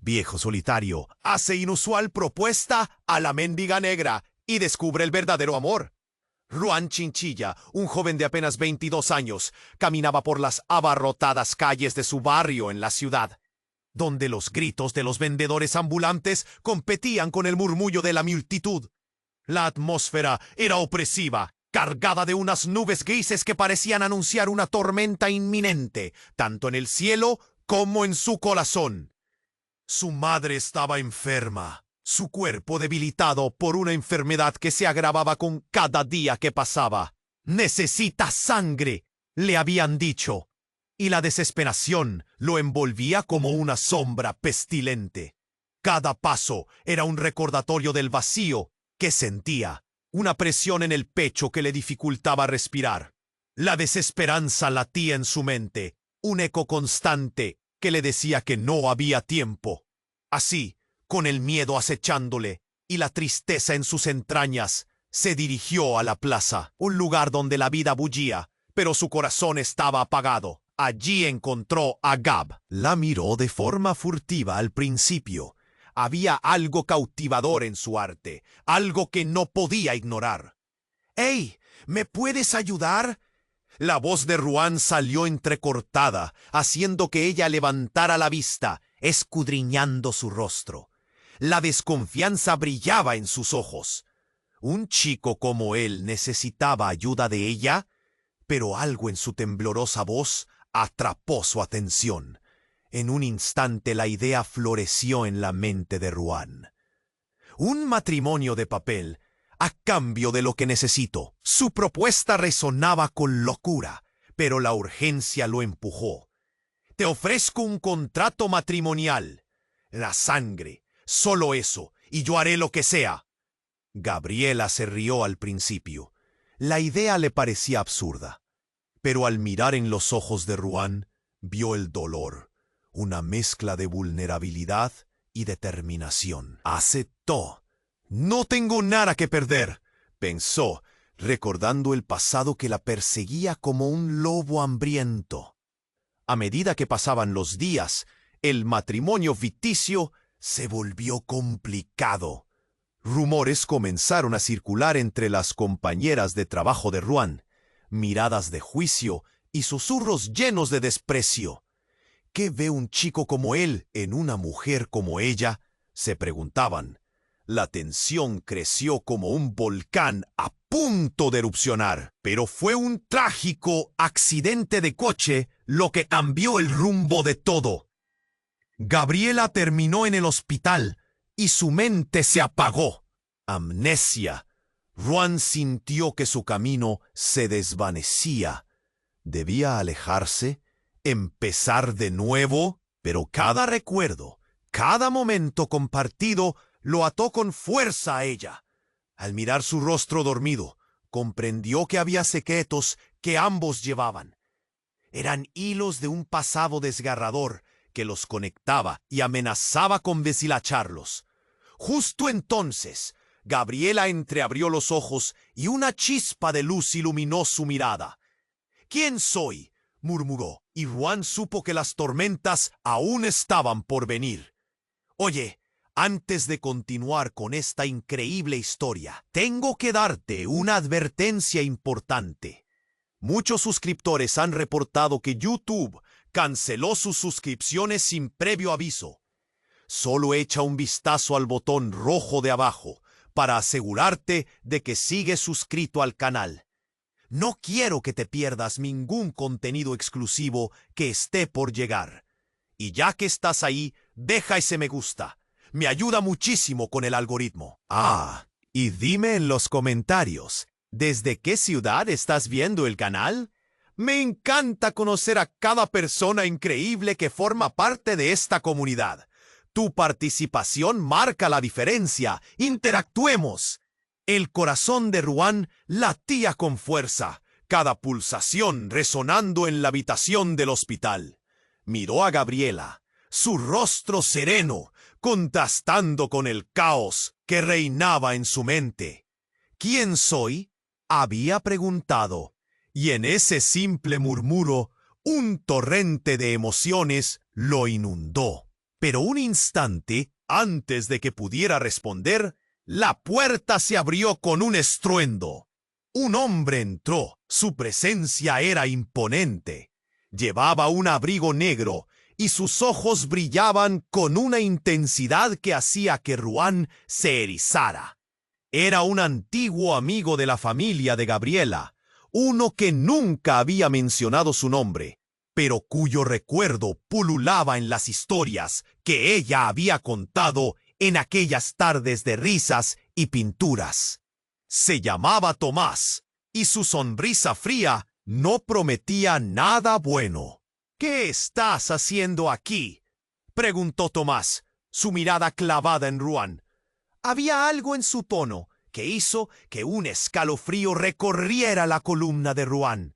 Viejo solitario hace inusual propuesta a la mendiga negra y descubre el verdadero amor. Ruan Chinchilla, un joven de apenas 22 años, caminaba por las abarrotadas calles de su barrio en la ciudad, donde los gritos de los vendedores ambulantes competían con el murmullo de la multitud. La atmósfera era opresiva, cargada de unas nubes grises que parecían anunciar una tormenta inminente, tanto en el cielo como en su corazón. Su madre estaba enferma, su cuerpo debilitado por una enfermedad que se agravaba con cada día que pasaba. «Necesita sangre», le habían dicho, y la desesperación lo envolvía como una sombra pestilente. Cada paso era un recordatorio del vacío que sentía, una presión en el pecho que le dificultaba respirar. La desesperanza latía en su mente, un eco constante que le decía que no había tiempo. Así, con el miedo acechándole y la tristeza en sus entrañas, se dirigió a la plaza, un lugar donde la vida bullía, pero su corazón estaba apagado. Allí encontró a Gab. La miró de forma furtiva al principio. Había algo cautivador en su arte, algo que no podía ignorar. «¡Hey! ¿Me puedes ayudar?» La voz de Ruan salió entrecortada, haciendo que ella levantara la vista, escudriñando su rostro. La desconfianza brillaba en sus ojos. Un chico como él necesitaba ayuda de ella, pero algo en su temblorosa voz atrapó su atención. En un instante la idea floreció en la mente de Ruan. Un matrimonio de papel, a cambio de lo que necesito. Su propuesta resonaba con locura, pero la urgencia lo empujó. «Te ofrezco un contrato matrimonial. La sangre, solo eso, y yo haré lo que sea». Gabriela se rió al principio. La idea le parecía absurda, pero al mirar en los ojos de Ruan, vio el dolor, una mezcla de vulnerabilidad y determinación. Aceptó. «No tengo nada que perder», pensó, recordando el pasado que la perseguía como un lobo hambriento. A medida que pasaban los días, el matrimonio ficticio se volvió complicado. Rumores comenzaron a circular entre las compañeras de trabajo de Ruan, miradas de juicio y susurros llenos de desprecio. «¿Qué ve un chico como él en una mujer como ella?», se preguntaban. La tensión creció como un volcán a punto de erupcionar, pero fue un trágico accidente de coche lo que cambió el rumbo de todo. Gabriela terminó en el hospital y su mente se apagó. Amnesia. Ruan sintió que su camino se desvanecía. Debía alejarse, empezar de nuevo, pero cada recuerdo, cada momento compartido lo ató con fuerza a ella. Al mirar su rostro dormido, comprendió que había secretos que ambos llevaban. Eran hilos de un pasado desgarrador que los conectaba y amenazaba con deshilacharlos. Justo entonces, Gabriela entreabrió los ojos y una chispa de luz iluminó su mirada. «¿Quién soy?», murmuró, y Ruan supo que las tormentas aún estaban por venir. «Oye, antes de continuar con esta increíble historia, tengo que darte una advertencia importante. Muchos suscriptores han reportado que YouTube canceló sus suscripciones sin previo aviso. Solo echa un vistazo al botón rojo de abajo para asegurarte de que sigues suscrito al canal. No quiero que te pierdas ningún contenido exclusivo que esté por llegar. Y ya que estás ahí, deja ese me gusta. Me ayuda muchísimo con el algoritmo». Y dime en los comentarios, ¿desde qué ciudad estás viendo el canal? Me encanta conocer a cada persona increíble que forma parte de esta comunidad. Tu participación marca la diferencia. Interactuemos. El corazón de Ruan latía con fuerza, cada pulsación resonando en la habitación del hospital. Miró a Gabriela, su rostro sereno, contrastando con el caos que reinaba en su mente. «¿Quién soy?», había preguntado, y en ese simple murmuro, un torrente de emociones lo inundó. Pero un instante antes de que pudiera responder, la puerta se abrió con un estruendo. Un hombre entró. Su presencia era imponente. Llevaba un abrigo negro y sus ojos brillaban con una intensidad que hacía que Ruan se erizara. Era un antiguo amigo de la familia de Gabriela, uno que nunca había mencionado su nombre, pero cuyo recuerdo pululaba en las historias que ella había contado en aquellas tardes de risas y pinturas. Se llamaba Tomás, y su sonrisa fría no prometía nada bueno. «¿Qué estás haciendo aquí?», preguntó Tomás, su mirada clavada en Ruan. Había algo en su tono que hizo que un escalofrío recorriera la columna de Ruan.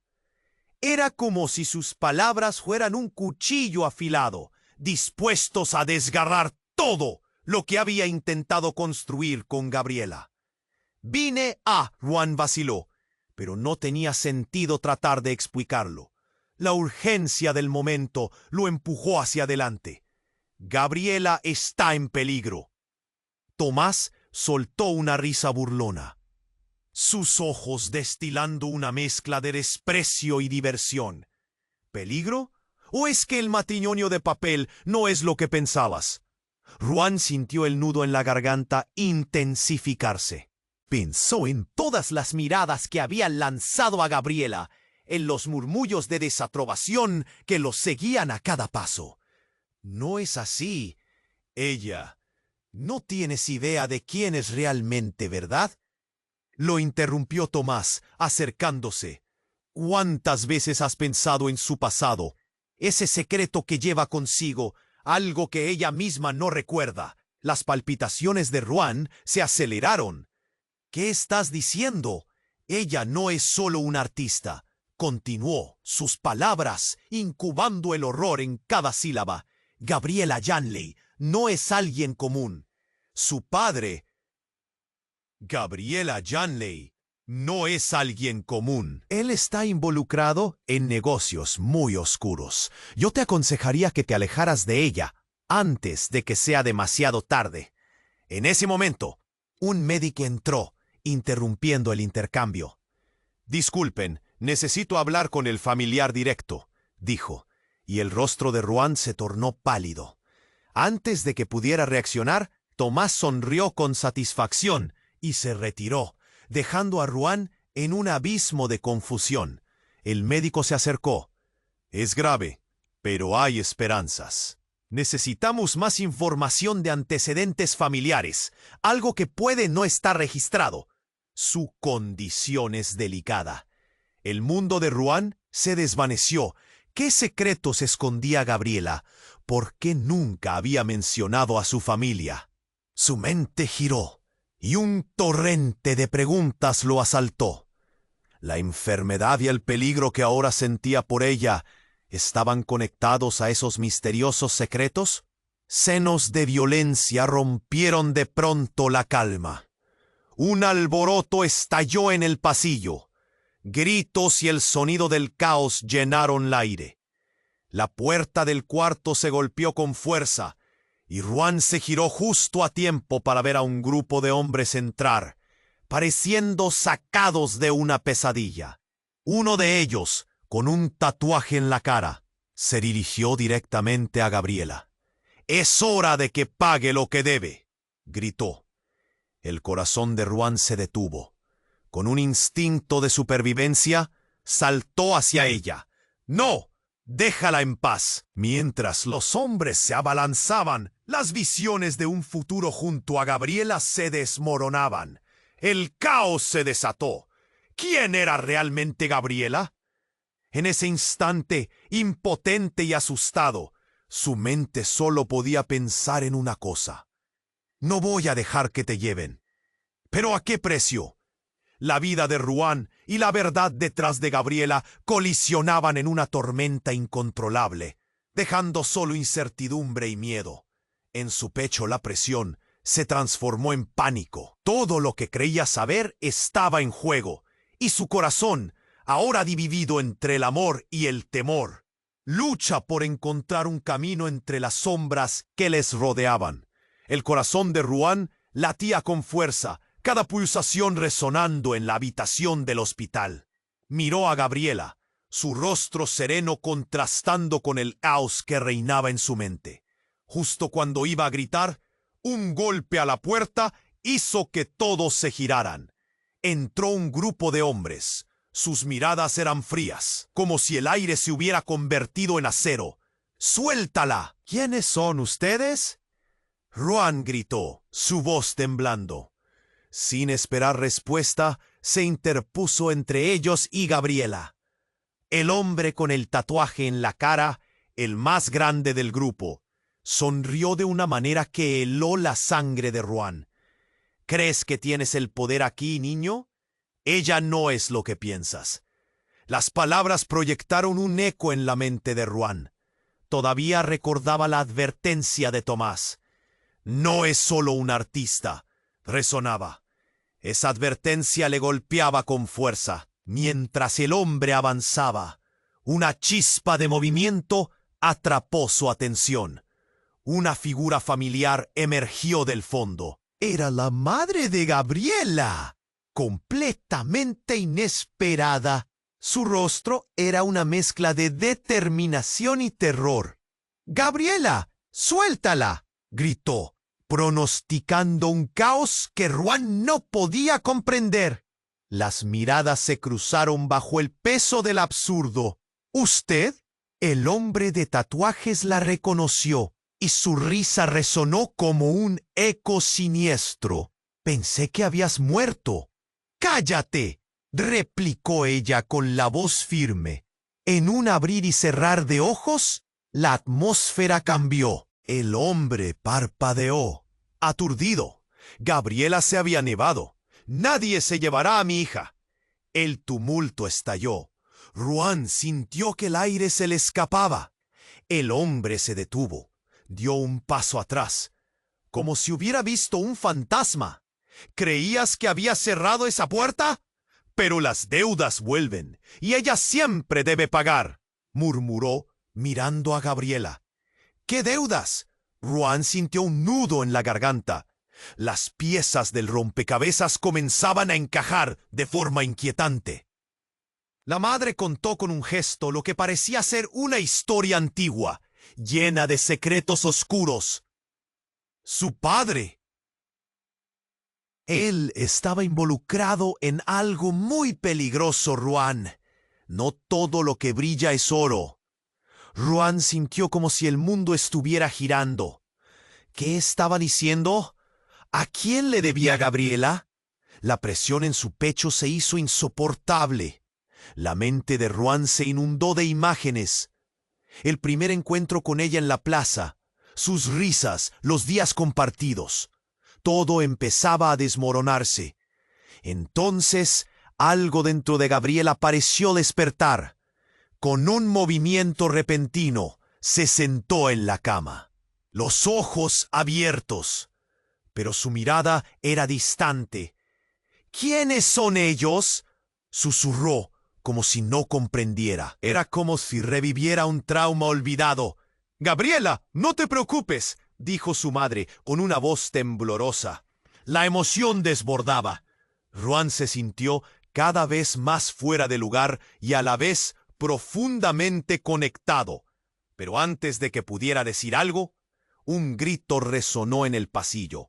Era como si sus palabras fueran un cuchillo afilado, dispuestos a desgarrar todo lo que había intentado construir con Gabriela. Ruan vaciló, pero no tenía sentido tratar de explicarlo. La urgencia del momento lo empujó hacia adelante. Gabriela está en peligro. Tomás soltó una risa burlona, sus ojos destilando una mezcla de desprecio y diversión. ¿Peligro? ¿O es que el matrimonio de papel no es lo que pensabas? Ruan sintió el nudo en la garganta intensificarse. Pensó en todas las miradas que habían lanzado a Gabriela, en los murmullos de desaprobación que los seguían a cada paso. No es así. Ella, no tienes idea de quién es realmente, ¿verdad?, lo interrumpió Tomás, acercándose. ¿Cuántas veces has pensado en su pasado? Ese secreto que lleva consigo, algo que ella misma no recuerda. Las palpitaciones de Ruan se aceleraron. ¿Qué estás diciendo? Ella no es solo una artista, continuó, sus palabras incubando el horror en cada sílaba. Gabriela Janley no es alguien común. Su padre... Gabriela Janley no es alguien común. Él está involucrado en negocios muy oscuros. Yo te aconsejaría que te alejaras de ella antes de que sea demasiado tarde. En ese momento, un médico entró, interrumpiendo el intercambio. «Disculpen, necesito hablar con el familiar directo», dijo, y el rostro de Ruan se tornó pálido. Antes de que pudiera reaccionar, Tomás sonrió con satisfacción y se retiró, dejando a Ruan en un abismo de confusión. El médico se acercó. «Es grave, pero hay esperanzas. Necesitamos más información de antecedentes familiares, algo que puede no estar registrado. Su condición es delicada». El mundo de Ruan se desvaneció. ¿Qué secretos escondía Gabriela? ¿Por qué nunca había mencionado a su familia? Su mente giró y un torrente de preguntas lo asaltó. La enfermedad y el peligro que ahora sentía por ella estaban conectados a esos misteriosos secretos. Senos de violencia rompieron de pronto la calma. Un alboroto estalló en el pasillo. Gritos y el sonido del caos llenaron el aire. La puerta del cuarto se golpeó con fuerza, y Ruan se giró justo a tiempo para ver a un grupo de hombres entrar, pareciendo sacados de una pesadilla. Uno de ellos, con un tatuaje en la cara, se dirigió directamente a Gabriela. «Es hora de que pague lo que debe», gritó. El corazón de Ruan se detuvo. Con un instinto de supervivencia, saltó hacia ella. «¡No! Déjala en paz». Mientras los hombres se abalanzaban, las visiones de un futuro junto a Gabriela se desmoronaban. El caos se desató. ¿Quién era realmente Gabriela? En ese instante, impotente y asustado, su mente solo podía pensar en una cosa: «No voy a dejar que te lleven». ¿Pero a qué precio? La vida de Ruan y la verdad detrás de Gabriela colisionaban en una tormenta incontrolable, dejando solo incertidumbre y miedo. En su pecho la presión se transformó en pánico. Todo lo que creía saber estaba en juego, y su corazón, ahora dividido entre el amor y el temor, lucha por encontrar un camino entre las sombras que les rodeaban. El corazón de Ruan latía con fuerza, cada pulsación resonando en la habitación del hospital. Miró a Gabriela, su rostro sereno contrastando con el caos que reinaba en su mente. Justo cuando iba a gritar, un golpe a la puerta hizo que todos se giraran. Entró un grupo de hombres. Sus miradas eran frías, como si el aire se hubiera convertido en acero. ¡Suéltala! ¿Quiénes son ustedes? Ruan gritó, su voz temblando. Sin esperar respuesta, se interpuso entre ellos y Gabriela. El hombre con el tatuaje en la cara, el más grande del grupo, sonrió de una manera que heló la sangre de Ruan. ¿Crees que tienes el poder aquí, niño? Ella no es lo que piensas. Las palabras proyectaron un eco en la mente de Ruan. Todavía recordaba la advertencia de Tomás. No es solo un artista, resonaba. Esa advertencia le golpeaba con fuerza. Mientras el hombre avanzaba, una chispa de movimiento atrapó su atención. Una figura familiar emergió del fondo. Era la madre de Gabriela, completamente inesperada. Su rostro era una mezcla de determinación y terror. «¡Gabriela, suéltala!», gritó, pronosticando un caos que Ruan no podía comprender. Las miradas se cruzaron bajo el peso del absurdo. «¿Usted?». El hombre de tatuajes la reconoció y su risa resonó como un eco siniestro. «Pensé que habías muerto». «¡Cállate!», replicó ella con la voz firme. En un abrir y cerrar de ojos, la atmósfera cambió. El hombre parpadeó, aturdido. Gabriela se había nevado. «Nadie se llevará a mi hija». El tumulto estalló. Ruan sintió que el aire se le escapaba. El hombre se detuvo, dio un paso atrás, como si hubiera visto un fantasma. «¿Creías que había cerrado esa puerta? Pero las deudas vuelven, y ella siempre debe pagar», murmuró, mirando a Gabriela. «¿Qué deudas?». Ruan sintió un nudo en la garganta. Las piezas del rompecabezas comenzaban a encajar de forma inquietante. La madre contó con un gesto lo que parecía ser una historia antigua, llena de secretos oscuros. Su padre. Él estaba involucrado en algo muy peligroso, Ruan. No todo lo que brilla es oro. Ruan sintió como si el mundo estuviera girando. ¿Qué estaba diciendo? ¿A quién le debía Gabriela? La presión en su pecho se hizo insoportable. La mente de Ruan se inundó de imágenes. El primer encuentro con ella en la plaza, sus risas, los días compartidos. Todo empezaba a desmoronarse. Entonces, algo dentro de Gabriela pareció despertar. Con un movimiento repentino, se sentó en la cama, los ojos abiertos. Pero su mirada era distante. «¿Quiénes son ellos?», susurró, como si no comprendiera. Era como si reviviera un trauma olvidado. «Gabriela, no te preocupes», dijo su madre con una voz temblorosa. La emoción desbordaba. Ruan se sintió cada vez más fuera de lugar y a la vez profundamente conectado. Pero antes de que pudiera decir algo, un grito resonó en el pasillo.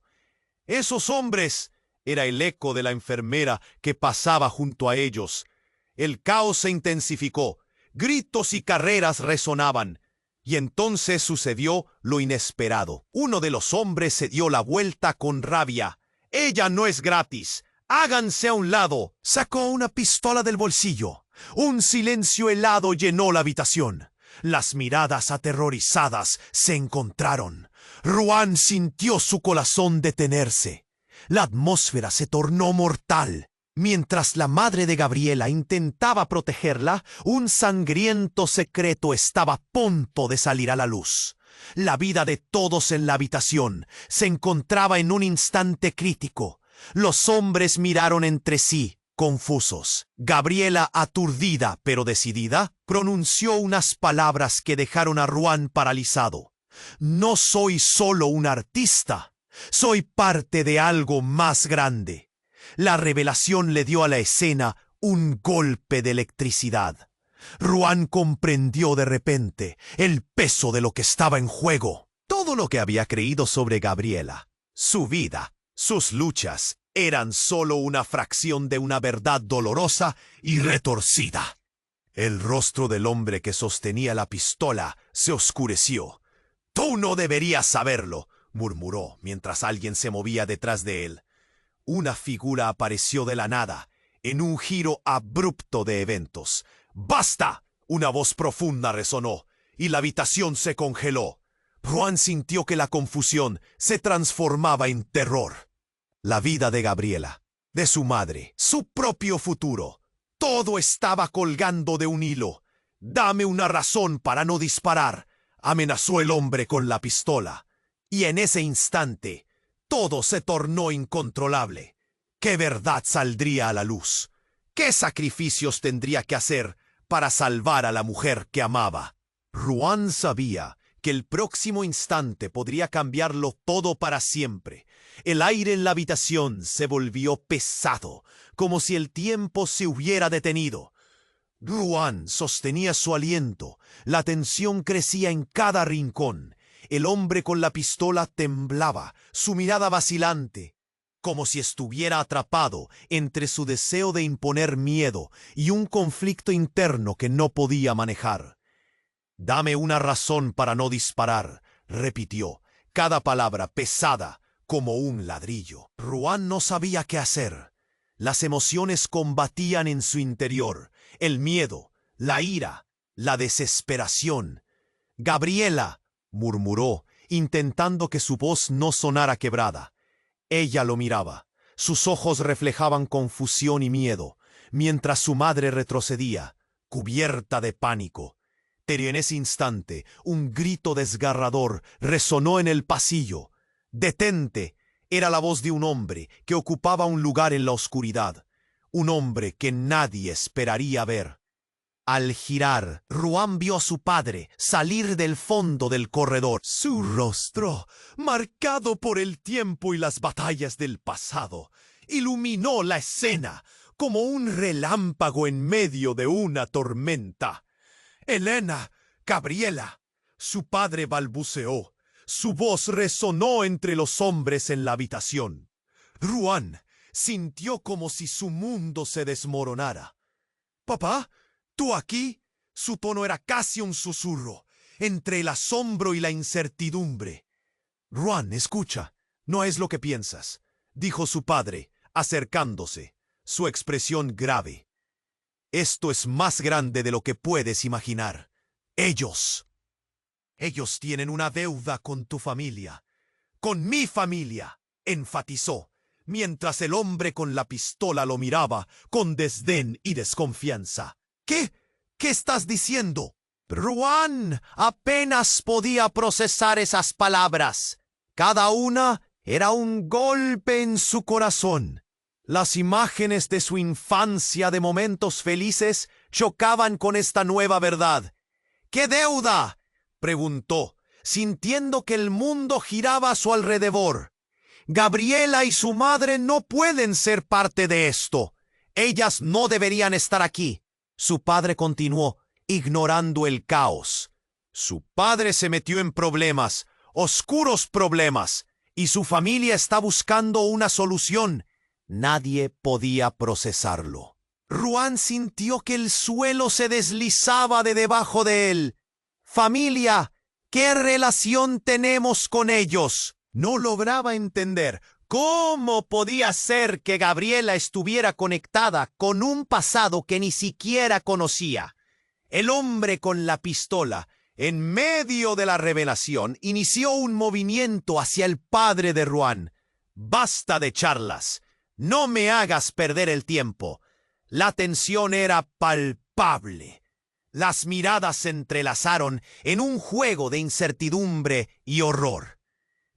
«¡Esos hombres!», era el eco de la enfermera que pasaba junto a ellos. El caos se intensificó. Gritos y carreras resonaban. Y entonces sucedió lo inesperado. Uno de los hombres se dio la vuelta con rabia. «¡Ella no es gratis! ¡Háganse a un lado!». Sacó una pistola del bolsillo. Un silencio helado llenó la habitación. Las miradas aterrorizadas se encontraron. Ruan sintió su corazón detenerse. La atmósfera se tornó mortal. Mientras la madre de Gabriela intentaba protegerla, un sangriento secreto estaba a punto de salir a la luz. La vida de todos en la habitación se encontraba en un instante crítico. Los hombres miraron entre sí, confusos. Gabriela, aturdida pero decidida, pronunció unas palabras que dejaron a Ruan paralizado. No soy solo un artista, soy parte de algo más grande. La revelación le dio a la escena un golpe de electricidad. Ruan comprendió de repente el peso de lo que estaba en juego. Todo lo que había creído sobre Gabriela, su vida, sus luchas, eran solo una fracción de una verdad dolorosa y retorcida. El rostro del hombre que sostenía la pistola se oscureció. «Tú no deberías saberlo», murmuró mientras alguien se movía detrás de él. Una figura apareció de la nada, en un giro abrupto de eventos. «¡Basta!», una voz profunda resonó, y la habitación se congeló. Ruan sintió que la confusión se transformaba en terror. La vida de Gabriela, de su madre, su propio futuro, todo estaba colgando de un hilo. «Dame una razón para no disparar», amenazó el hombre con la pistola. Y en ese instante, todo se tornó incontrolable. ¿Qué verdad saldría a la luz? ¿Qué sacrificios tendría que hacer para salvar a la mujer que amaba? Ruan sabía que el próximo instante podría cambiarlo todo para siempre. El aire en la habitación se volvió pesado, como si el tiempo se hubiera detenido. Ruan sostenía su aliento, la tensión crecía en cada rincón. El hombre con la pistola temblaba, su mirada vacilante, como si estuviera atrapado entre su deseo de imponer miedo y un conflicto interno que no podía manejar. «Dame una razón para no disparar», repitió, cada palabra pesada como un ladrillo. Ruan no sabía qué hacer. Las emociones combatían en su interior, el miedo, la ira, la desesperación. «Gabriela», murmuró, intentando que su voz no sonara quebrada. Ella lo miraba. Sus ojos reflejaban confusión y miedo, mientras su madre retrocedía, cubierta de pánico. Pero en ese instante, un grito desgarrador resonó en el pasillo. «¡Detente!», era la voz de un hombre que ocupaba un lugar en la oscuridad. Un hombre que nadie esperaría ver. Al girar, Ruan vio a su padre salir del fondo del corredor. Su rostro, marcado por el tiempo y las batallas del pasado, iluminó la escena como un relámpago en medio de una tormenta. «Elena, Gabriela», su padre balbuceó. Su voz resonó entre los hombres en la habitación. Ruan sintió como si su mundo se desmoronara. «¿Papá? ¿Tú aquí?». Su tono era casi un susurro, entre el asombro y la incertidumbre. «Ruan, escucha, no es lo que piensas», dijo su padre, acercándose, su expresión grave. «Esto es más grande de lo que puedes imaginar. Ellos tienen una deuda con tu familia. Con mi familia», enfatizó, mientras el hombre con la pistola lo miraba con desdén y desconfianza. ¿Qué estás diciendo?» Ruan apenas podía procesar esas palabras. Cada una era un golpe en su corazón. Las imágenes de su infancia de momentos felices chocaban con esta nueva verdad. «¿Qué deuda?», preguntó, sintiendo que el mundo giraba a su alrededor. «Gabriela y su madre no pueden ser parte de esto. Ellas no deberían estar aquí». Su padre continuó, ignorando el caos. Su padre se metió en problemas, oscuros problemas, y su familia está buscando una solución. Nadie podía procesarlo. Ruan sintió que el suelo se deslizaba de debajo de él. «Familia, ¿qué relación tenemos con ellos?». No lograba entender cómo podía ser que Gabriela estuviera conectada con un pasado que ni siquiera conocía. El hombre con la pistola, en medio de la revelación, inició un movimiento hacia el padre de Ruan. «Basta de charlas. No me hagas perder el tiempo». La tensión era palpable. Las miradas se entrelazaron en un juego de incertidumbre y horror.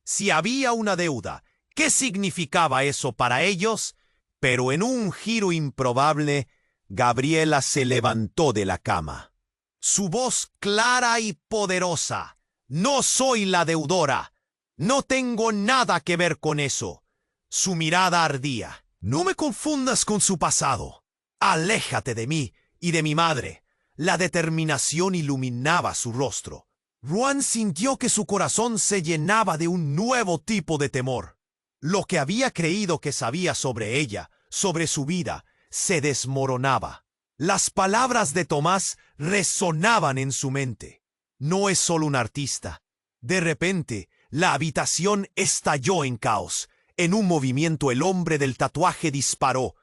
Si había una deuda, ¿qué significaba eso para ellos? Pero en un giro improbable, Gabriela se levantó de la cama. Su voz clara y poderosa. No soy la deudora. No tengo nada que ver con eso. Su mirada ardía. No me confundas con su pasado. Aléjate de mí y de mi madre. La determinación iluminaba su rostro. Ruan sintió que su corazón se llenaba de un nuevo tipo de temor. Lo que había creído que sabía sobre ella, sobre su vida, se desmoronaba. Las palabras de Tomás resonaban en su mente. No es solo un artista. De repente, la habitación estalló en caos. En un movimiento, el hombre del tatuaje disparó.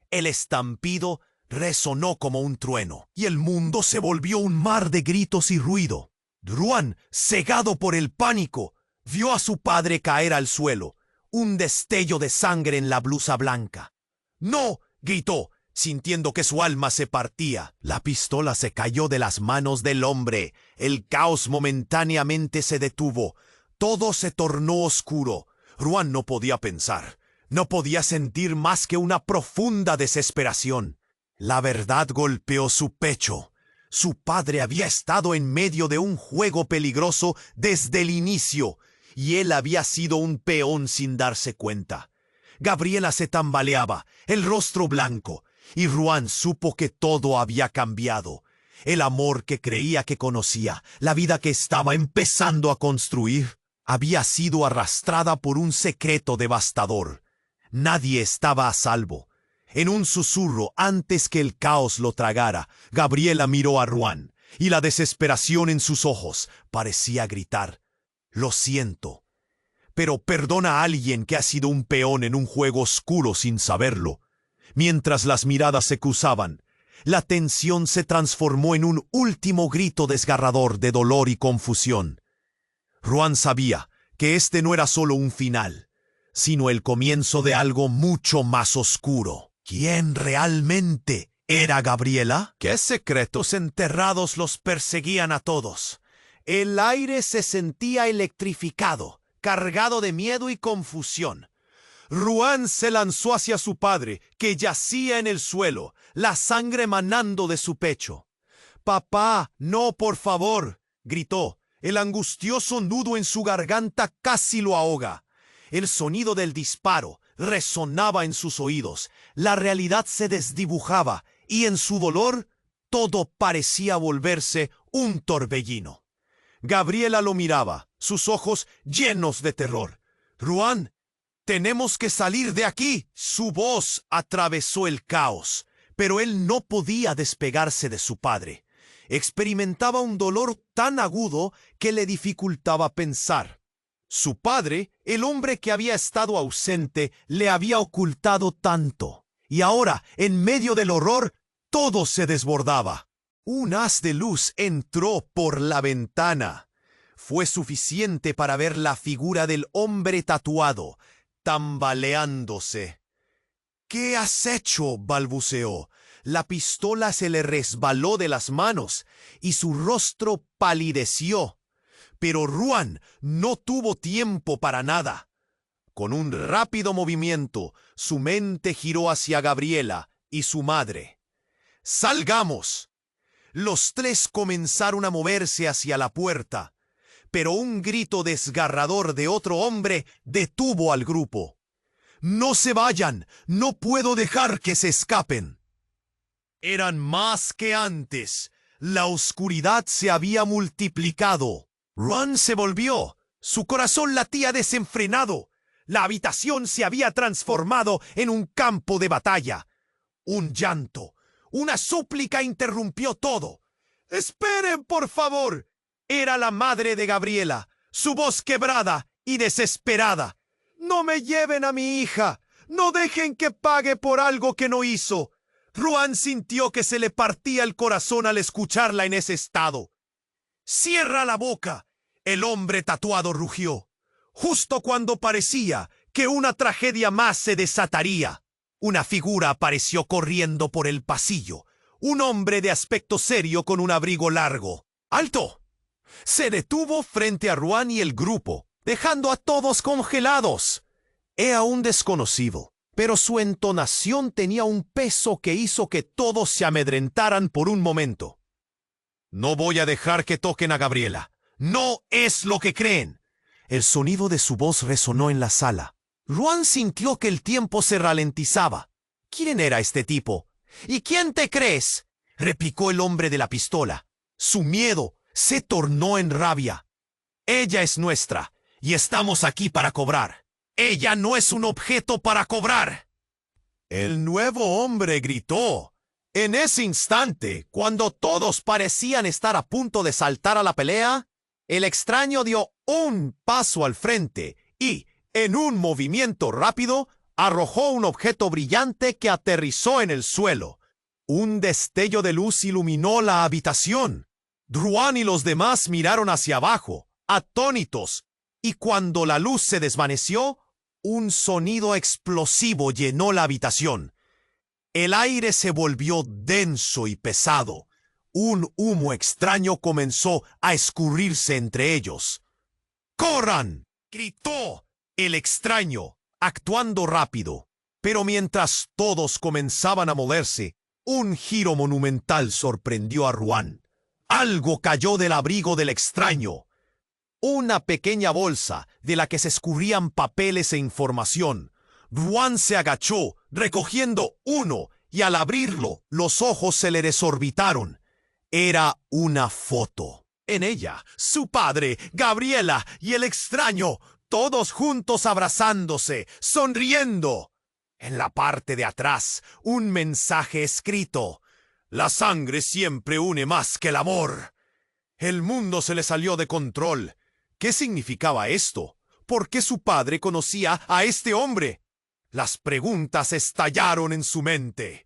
El estampido resonó como un trueno, y el mundo se volvió un mar de gritos y ruido. Ruan, cegado por el pánico, vio a su padre caer al suelo, un destello de sangre en la blusa blanca. ¡No!, gritó, sintiendo que su alma se partía. La pistola se cayó de las manos del hombre. El caos momentáneamente se detuvo. Todo se tornó oscuro. Ruan no podía pensar. No podía sentir más que una profunda desesperación. La verdad golpeó su pecho. Su padre había estado en medio de un juego peligroso desde el inicio, y él había sido un peón sin darse cuenta. Gabriela se tambaleaba, el rostro blanco, y Ruan supo que todo había cambiado. El amor que creía que conocía, la vida que estaba empezando a construir, había sido arrastrada por un secreto devastador. Nadie estaba a salvo. En un susurro, antes que el caos lo tragara, Gabriela miró a Ruan, y la desesperación en sus ojos parecía gritar: «Lo siento, pero perdona a alguien que ha sido un peón en un juego oscuro sin saberlo». Mientras las miradas se cruzaban, la tensión se transformó en un último grito desgarrador de dolor y confusión. Ruan sabía que este no era solo un final, sino el comienzo de algo mucho más oscuro. ¿Quién realmente era Gabriela? ¿Qué secretos enterrados los perseguían a todos? El aire se sentía electrificado, cargado de miedo y confusión. Ruan se lanzó hacia su padre, que yacía en el suelo, la sangre manando de su pecho. «Papá, no, por favor», gritó. El angustioso nudo en su garganta casi lo ahoga. El sonido del disparo resonaba en sus oídos. La realidad se desdibujaba, y en su dolor todo parecía volverse un torbellino. Gabriela lo miraba, sus ojos llenos de terror. «Ruan, tenemos que salir de aquí». Su voz atravesó el caos, pero él no podía despegarse de su padre. Experimentaba un dolor tan agudo que le dificultaba pensar. Su padre, el hombre que había estado ausente, le había ocultado tanto. Y ahora, en medio del horror, todo se desbordaba. Un haz de luz entró por la ventana. Fue suficiente para ver la figura del hombre tatuado, tambaleándose. «¿Qué has hecho?», balbuceó. La pistola se le resbaló de las manos y su rostro palideció. Pero Ruan no tuvo tiempo para nada. Con un rápido movimiento, su mente giró hacia Gabriela y su madre. «¡Salgamos!». Los tres comenzaron a moverse hacia la puerta, pero un grito desgarrador de otro hombre detuvo al grupo. «¡No se vayan! ¡No puedo dejar que se escapen!». Eran más que antes. La oscuridad se había multiplicado. Ruan se volvió. Su corazón latía desenfrenado. La habitación se había transformado en un campo de batalla. Un llanto, una súplica interrumpió todo. «¡Esperen, por favor!». Era la madre de Gabriela, su voz quebrada y desesperada. «¡No me lleven a mi hija! ¡No dejen que pague por algo que no hizo!». Ruan sintió que se le partía el corazón al escucharla en ese estado. «¡Cierra la boca!», el hombre tatuado rugió. Justo cuando parecía que una tragedia más se desataría, una figura apareció corriendo por el pasillo. Un hombre de aspecto serio con un abrigo largo. «¡Alto!». Se detuvo frente a Ruan y el grupo, dejando a todos congelados. Era un desconocido, pero su entonación tenía un peso que hizo que todos se amedrentaran por un momento. «No voy a dejar que toquen a Gabriela. No es lo que creen». El sonido de su voz resonó en la sala. Ruan sintió que el tiempo se ralentizaba. ¿Quién era este tipo? ¿Y quién te crees?, replicó el hombre de la pistola. Su miedo se tornó en rabia. «Ella es nuestra, y estamos aquí para cobrar. Ella no es un objeto para cobrar». El nuevo hombre gritó. En ese instante, cuando todos parecían estar a punto de saltar a la pelea, el extraño dio un paso al frente y, en un movimiento rápido, arrojó un objeto brillante que aterrizó en el suelo. Un destello de luz iluminó la habitación. Ruan y los demás miraron hacia abajo, atónitos, y cuando la luz se desvaneció, un sonido explosivo llenó la habitación. El aire se volvió denso y pesado. Un humo extraño comenzó a escurrirse entre ellos. ¡Corran!, gritó el extraño, actuando rápido. Pero mientras todos comenzaban a moverse, un giro monumental sorprendió a Ruan. Algo cayó del abrigo del extraño. Una pequeña bolsa de la que se escurrían papeles e información. Ruan se agachó, recogiendo uno, y al abrirlo, los ojos se le desorbitaron. Era una foto. En ella, su padre, Gabriela y el extraño, todos juntos abrazándose, sonriendo. En la parte de atrás, un mensaje escrito. «La sangre siempre une más que el amor». El mundo se le salió de control. ¿Qué significaba esto? ¿Por qué su padre conocía a este hombre? Las preguntas estallaron en su mente.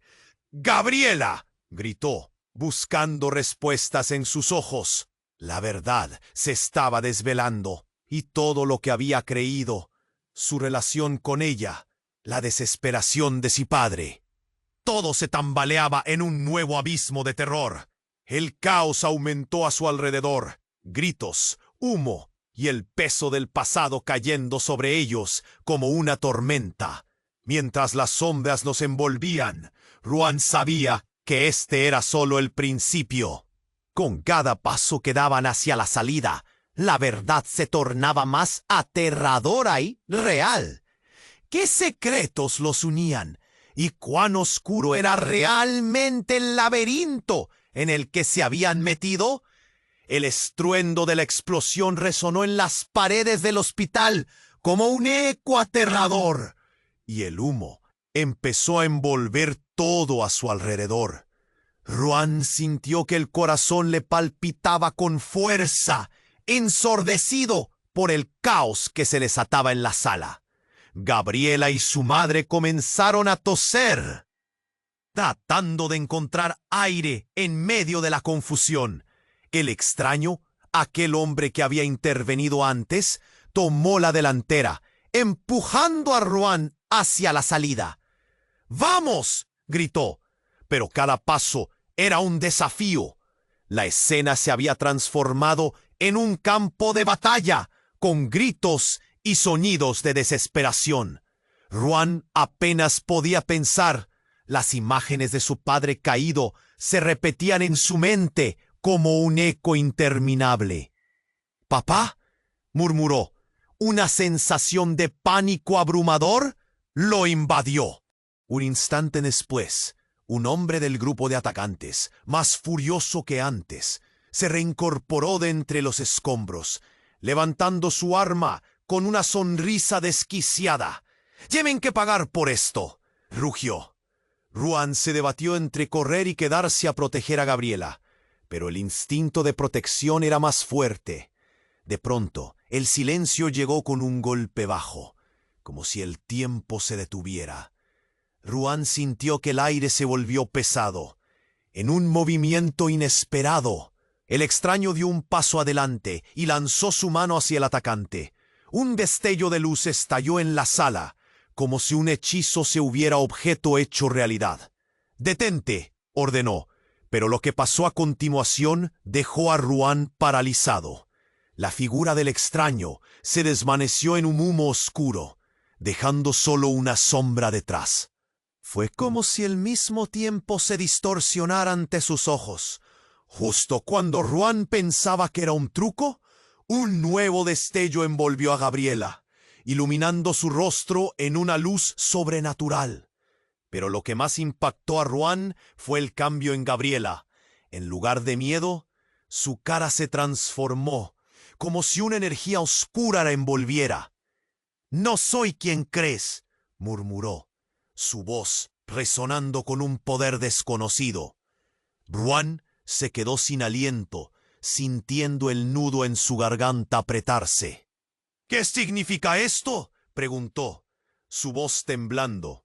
«¡Gabriela!», gritó, buscando respuestas en sus ojos. La verdad se estaba desvelando, y todo lo que había creído, su relación con ella, la desesperación de su padre. Todo se tambaleaba en un nuevo abismo de terror. El caos aumentó a su alrededor. Gritos, humo y el peso del pasado cayendo sobre ellos como una tormenta. Mientras las sombras los envolvían, Ruan sabía que este era solo el principio. Con cada paso que daban hacia la salida, la verdad se tornaba más aterradora y real. ¿Qué secretos los unían? ¿Y cuán oscuro era realmente el laberinto en el que se habían metido? El estruendo de la explosión resonó en las paredes del hospital como un eco aterrador, y el humo empezó a envolver todo a su alrededor. Ruan sintió que el corazón le palpitaba con fuerza, ensordecido por el caos que se desataba en la sala. Gabriela y su madre comenzaron a toser, tratando de encontrar aire en medio de la confusión. El extraño, aquel hombre que había intervenido antes, tomó la delantera, empujando a Ruan hacia la salida. «¡Vamos!», gritó, pero cada paso era un desafío. La escena se había transformado en un campo de batalla, con gritos y sonidos de desesperación. Ruan apenas podía pensar. Las imágenes de su padre caído se repetían en su mente como un eco interminable. «¿Papá?», murmuró. Una sensación de pánico abrumador lo invadió. Un instante después, un hombre del grupo de atacantes, más furioso que antes, se reincorporó de entre los escombros, levantando su arma con una sonrisa desquiciada. «¡Tienen que pagar por esto!», rugió. Ruan se debatió entre correr y quedarse a proteger a Gabriela, pero el instinto de protección era más fuerte. De pronto, el silencio llegó con un golpe bajo, como si el tiempo se detuviera. Ruan sintió que el aire se volvió pesado. En un movimiento inesperado, el extraño dio un paso adelante y lanzó su mano hacia el atacante. Un destello de luz estalló en la sala, como si un hechizo se hubiera objeto hecho realidad. «¡Detente!», ordenó, pero lo que pasó a continuación dejó a Ruan paralizado. La figura del extraño se desvaneció en un humo oscuro. dejando solo una sombra detrás. Fue como si el mismo tiempo se distorsionara ante sus ojos. Justo cuando Ruan pensaba que era un truco, un nuevo destello envolvió a Gabriela, iluminando su rostro en una luz sobrenatural. Pero lo que más impactó a Ruan fue el cambio en Gabriela. En lugar de miedo, su cara se transformó, como si una energía oscura la envolviera. «No soy quien crees», murmuró, su voz resonando con un poder desconocido. Ruan se quedó sin aliento, sintiendo el nudo en su garganta apretarse. «¿Qué significa esto?», preguntó, su voz temblando.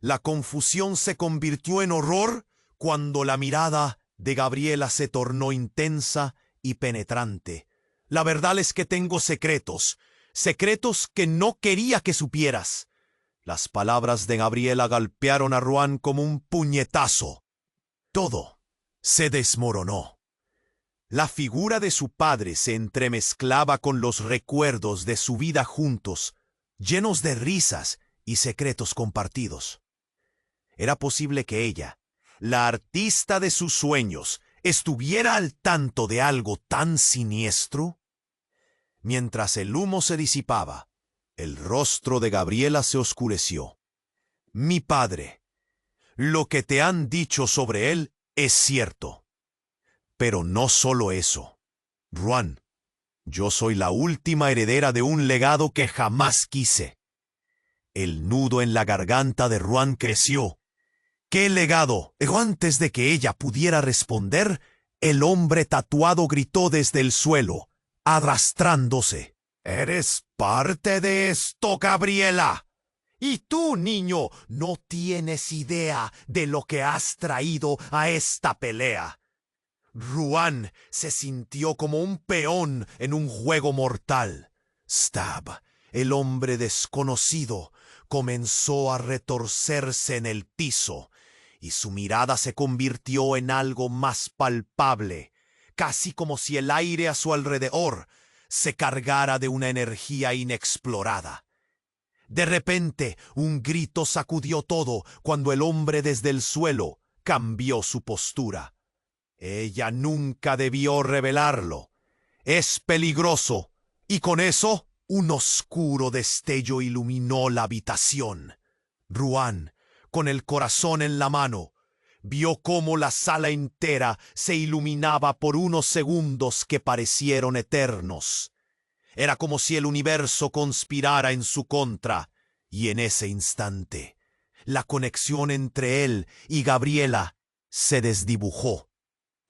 La confusión se convirtió en horror cuando la mirada de Gabriela se tornó intensa y penetrante. «La verdad es que tengo secretos, secretos que no quería que supieras». Las palabras de Gabriela golpearon a Ruan como un puñetazo. Todo se desmoronó. La figura de su padre se entremezclaba con los recuerdos de su vida juntos, llenos de risas y secretos compartidos. ¿Era posible que ella, la artista de sus sueños, estuviera al tanto de algo tan siniestro? Mientras el humo se disipaba, el rostro de Gabriela se oscureció. «Mi padre, lo que te han dicho sobre él es cierto. Pero no solo eso. Ruan, yo soy la última heredera de un legado que jamás quise». El nudo en la garganta de Ruan creció. «¿Qué legado?». Pero antes de que ella pudiera responder, el hombre tatuado gritó desde el suelo, arrastrándose. «Eres parte de esto, Gabriela. Y tú, niño, no tienes idea de lo que has traído a esta pelea». Ruan se sintió como un peón en un juego mortal. Stab, el hombre desconocido, comenzó a retorcerse en el piso, y su mirada se convirtió en algo más palpable, casi como si el aire a su alrededor se cargara de una energía inexplorada. De repente, un grito sacudió todo cuando el hombre desde el suelo cambió su postura. Ella nunca debió revelarlo. Es peligroso. Y con eso, un oscuro destello iluminó la habitación. Ruan, con el corazón en la mano, vio cómo la sala entera se iluminaba por unos segundos que parecieron eternos. Era como si el universo conspirara en su contra, y en ese instante, la conexión entre él y Gabriela se desdibujó.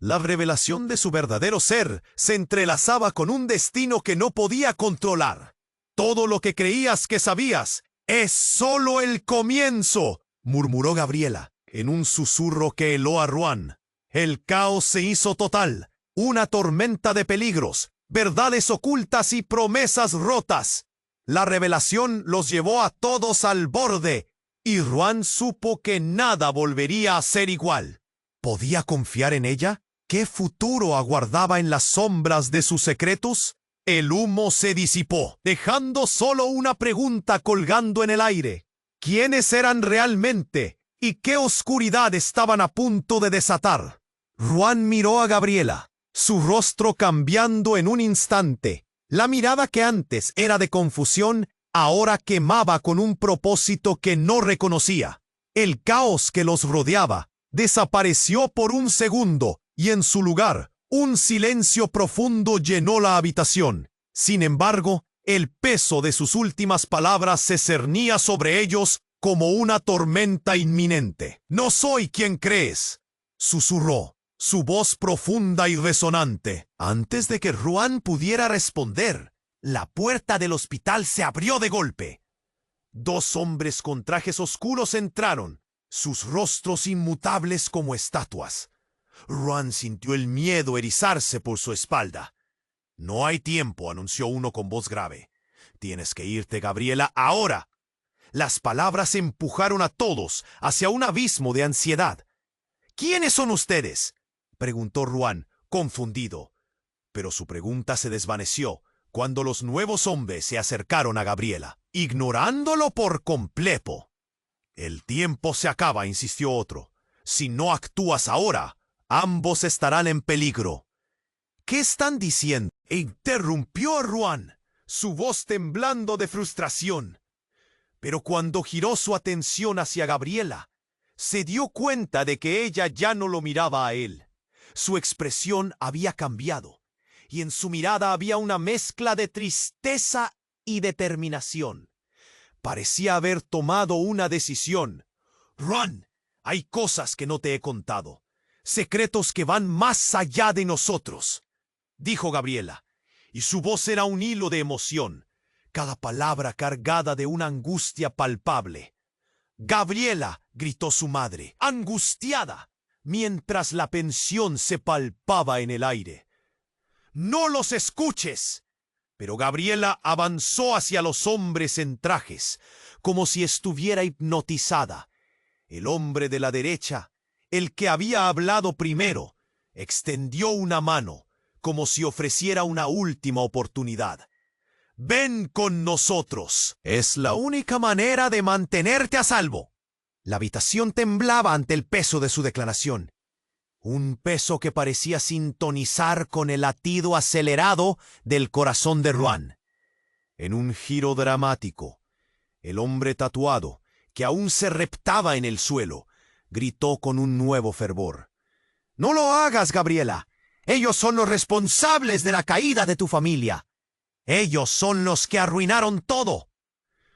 La revelación de su verdadero ser se entrelazaba con un destino que no podía controlar. «Todo lo que creías que sabías es solo el comienzo», murmuró Gabriela, en un susurro que heló a Ruan. El caos se hizo total, una tormenta de peligros, verdades ocultas y promesas rotas. La revelación los llevó a todos al borde, y Ruan supo que nada volvería a ser igual. ¿Podía confiar en ella? ¿Qué futuro aguardaba en las sombras de sus secretos? El humo se disipó, dejando solo una pregunta colgando en el aire. ¿Quiénes eran realmente? ¿Y qué oscuridad estaban a punto de desatar? Ruan miró a Gabriela, su rostro cambiando en un instante. La mirada que antes era de confusión, ahora quemaba con un propósito que no reconocía. El caos que los rodeaba desapareció por un segundo, y en su lugar, un silencio profundo llenó la habitación. Sin embargo, el peso de sus últimas palabras se cernía sobre ellos como una tormenta inminente. «No soy quien crees», susurró, su voz profunda y resonante. Antes de que Ruan pudiera responder, la puerta del hospital se abrió de golpe. Dos hombres con trajes oscuros entraron, sus rostros inmutables como estatuas. Ruan sintió el miedo erizarse por su espalda. «No hay tiempo», anunció uno con voz grave. «Tienes que irte, Gabriela, ahora». Las palabras empujaron a todos hacia un abismo de ansiedad. «¿Quiénes son ustedes?», preguntó Ruan, confundido. Pero su pregunta se desvaneció cuando los nuevos hombres se acercaron a Gabriela, ignorándolo por completo. «El tiempo se acaba», insistió otro. «Si no actúas ahora, ambos estarán en peligro». «¿Qué están diciendo?», interrumpió Ruan, su voz temblando de frustración. Pero cuando giró su atención hacia Gabriela, se dio cuenta de que ella ya no lo miraba a él. Su expresión había cambiado, y en su mirada había una mezcla de tristeza y determinación. Parecía haber tomado una decisión. «Ruan, hay cosas que no te he contado, secretos que van más allá de nosotros», dijo Gabriela, y su voz era un hilo de emoción, cada palabra cargada de una angustia palpable. «Gabriela», gritó su madre, angustiada, mientras la pensión se palpaba en el aire. «¡No los escuches!». Pero Gabriela avanzó hacia los hombres en trajes, como si estuviera hipnotizada. El hombre de la derecha, el que había hablado primero, extendió una mano, como si ofreciera una última oportunidad. «Ven con nosotros. Es la única manera de mantenerte a salvo». La habitación temblaba ante el peso de su declaración. Un peso que parecía sintonizar con el latido acelerado del corazón de Ruan. En un giro dramático, el hombre tatuado, que aún se reptaba en el suelo, gritó con un nuevo fervor: «No lo hagas, Gabriela. Ellos son los responsables de la caída de tu familia. Ellos son los que arruinaron todo».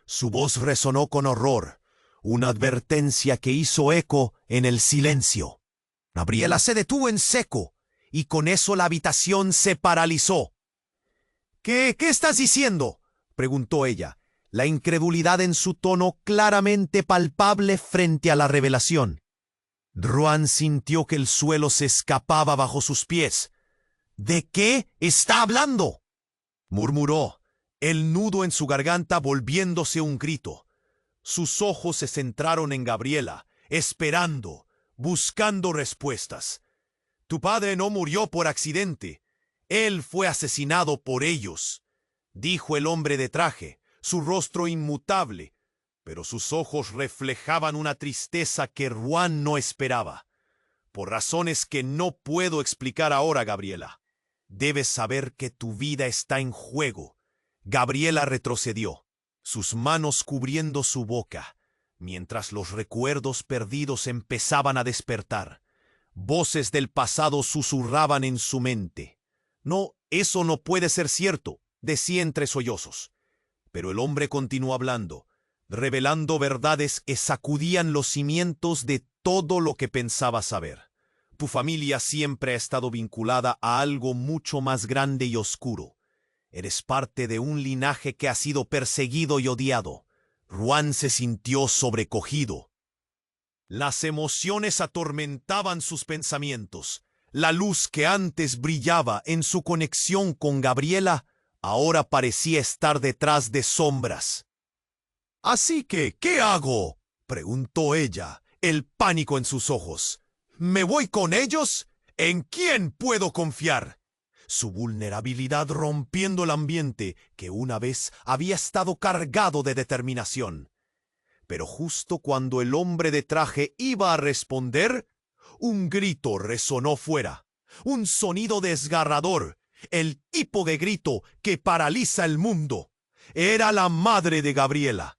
Su voz resonó con horror, una advertencia que hizo eco en el silencio. Gabriela se detuvo en seco, y con eso la habitación se paralizó. ¿Qué estás diciendo?», preguntó ella, la incredulidad en su tono claramente palpable frente a la revelación. Ruan sintió que el suelo se escapaba bajo sus pies. «¿De qué está hablando?», murmuró, el nudo en su garganta volviéndose un grito. Sus ojos se centraron en Gabriela, esperando, buscando respuestas. «Tu padre no murió por accidente. Él fue asesinado por ellos», dijo el hombre de traje, su rostro inmutable, pero sus ojos reflejaban una tristeza que Ruan no esperaba. «Por razones que no puedo explicar ahora, Gabriela. Debes saber que tu vida está en juego». Gabriela retrocedió, sus manos cubriendo su boca, mientras los recuerdos perdidos empezaban a despertar. Voces del pasado susurraban en su mente. «No, eso no puede ser cierto», decía entre sollozos. Pero el hombre continuó hablando, revelando verdades que sacudían los cimientos de todo lo que pensaba saber. «Tu familia siempre ha estado vinculada a algo mucho más grande y oscuro. Eres parte de un linaje que ha sido perseguido y odiado». Ruan se sintió sobrecogido. Las emociones atormentaban sus pensamientos. La luz que antes brillaba en su conexión con Gabriela ahora parecía estar detrás de sombras. «Así que, ¿qué hago?», preguntó ella, el pánico en sus ojos. «¿Me voy con ellos? ¿En quién puedo confiar?». Su vulnerabilidad rompiendo el ambiente que una vez había estado cargado de determinación. Pero justo cuando el hombre de traje iba a responder, un grito resonó fuera. Un sonido desgarrador, el tipo de grito que paraliza el mundo. Era la madre de Gabriela.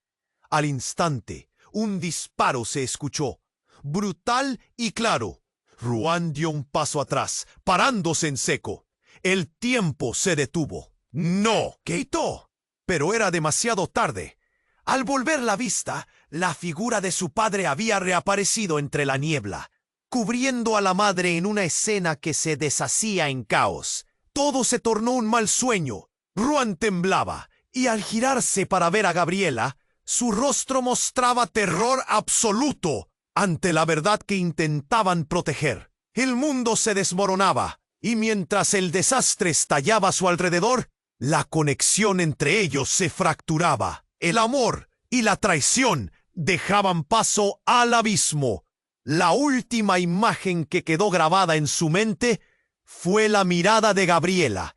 Al instante, un disparo se escuchó, brutal y claro. Ruan dio un paso atrás, parándose en seco. El tiempo se detuvo. «No», gritó, pero era demasiado tarde. Al volver la vista, la figura de su padre había reaparecido entre la niebla, cubriendo a la madre en una escena que se deshacía en caos. Todo se tornó un mal sueño. Ruan temblaba, y al girarse para ver a Gabriela, su rostro mostraba terror absoluto ante la verdad que intentaban proteger. El mundo se desmoronaba, y mientras el desastre estallaba a su alrededor, la conexión entre ellos se fracturaba. El amor y la traición dejaban paso al abismo. La última imagen que quedó grabada en su mente fue la mirada de Gabriela,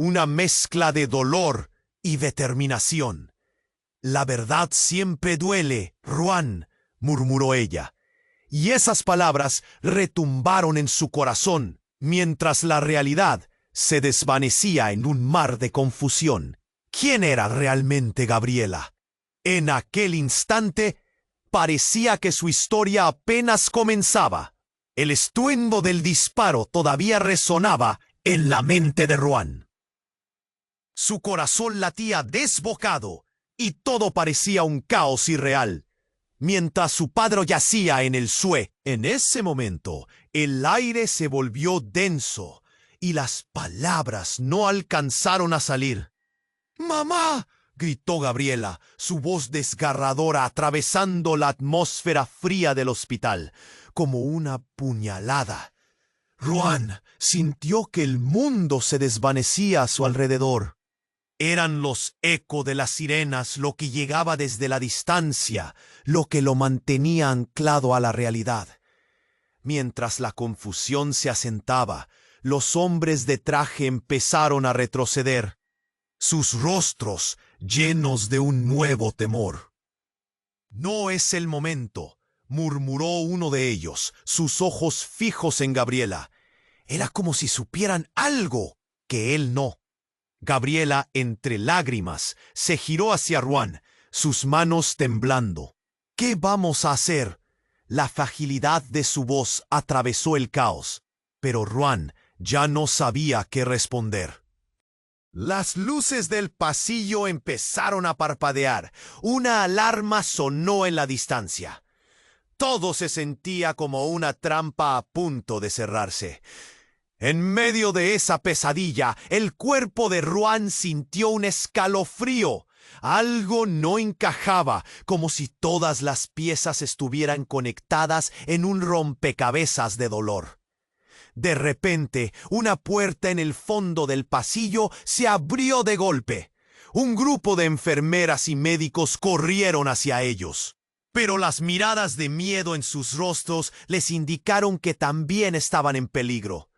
una mezcla de dolor y determinación. La verdad siempre duele, Ruan, murmuró ella, y esas palabras retumbaron en su corazón, mientras la realidad se desvanecía en un mar de confusión. ¿Quién era realmente Gabriela? En aquel instante, parecía que su historia apenas comenzaba. El estruendo del disparo todavía resonaba en la mente de Ruan. Su corazón latía desbocado y todo parecía un caos irreal. Mientras su padre yacía en el suelo, en ese momento, el aire se volvió denso y las palabras no alcanzaron a salir. ¡Mamá!, gritó Gabriela, su voz desgarradora atravesando la atmósfera fría del hospital, como una puñalada. Ruan sintió que el mundo se desvanecía a su alrededor. Eran los ecos de las sirenas lo que llegaba desde la distancia, lo que lo mantenía anclado a la realidad. Mientras la confusión se asentaba, los hombres de traje empezaron a retroceder, sus rostros llenos de un nuevo temor. «No es el momento», murmuró uno de ellos, sus ojos fijos en Gabriela. Era como si supieran algo que él no. Gabriela, entre lágrimas, se giró hacia Ruan, sus manos temblando. «¿Qué vamos a hacer?». La fragilidad de su voz atravesó el caos, pero Ruan ya no sabía qué responder. Las luces del pasillo empezaron a parpadear. Una alarma sonó en la distancia. Todo se sentía como una trampa a punto de cerrarse. En medio de esa pesadilla, el cuerpo de Ruan sintió un escalofrío. Algo no encajaba, como si todas las piezas estuvieran conectadas en un rompecabezas de dolor. De repente, una puerta en el fondo del pasillo se abrió de golpe. Un grupo de enfermeras y médicos corrieron hacia ellos. Pero las miradas de miedo en sus rostros les indicaron que también estaban en peligro.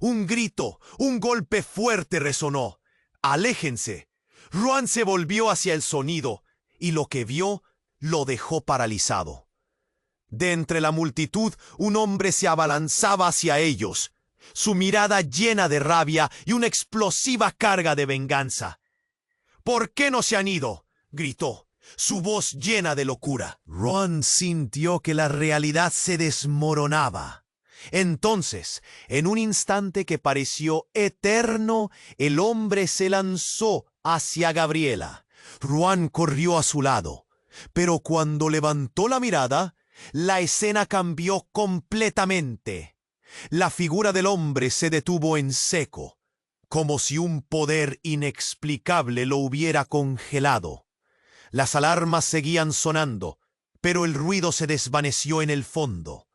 Un grito, un golpe fuerte resonó. «¡Aléjense!». Ruan se volvió hacia el sonido, y lo que vio lo dejó paralizado. De entre la multitud, un hombre se abalanzaba hacia ellos, su mirada llena de rabia y una explosiva carga de venganza. «¿Por qué no se han ido?», gritó, su voz llena de locura. Ruan sintió que la realidad se desmoronaba. Entonces, en un instante que pareció eterno, el hombre se lanzó hacia Gabriela. Ruan corrió a su lado, pero cuando levantó la mirada, la escena cambió completamente. La figura del hombre se detuvo en seco, como si un poder inexplicable lo hubiera congelado. Las alarmas seguían sonando, pero el ruido se desvaneció en el fondo,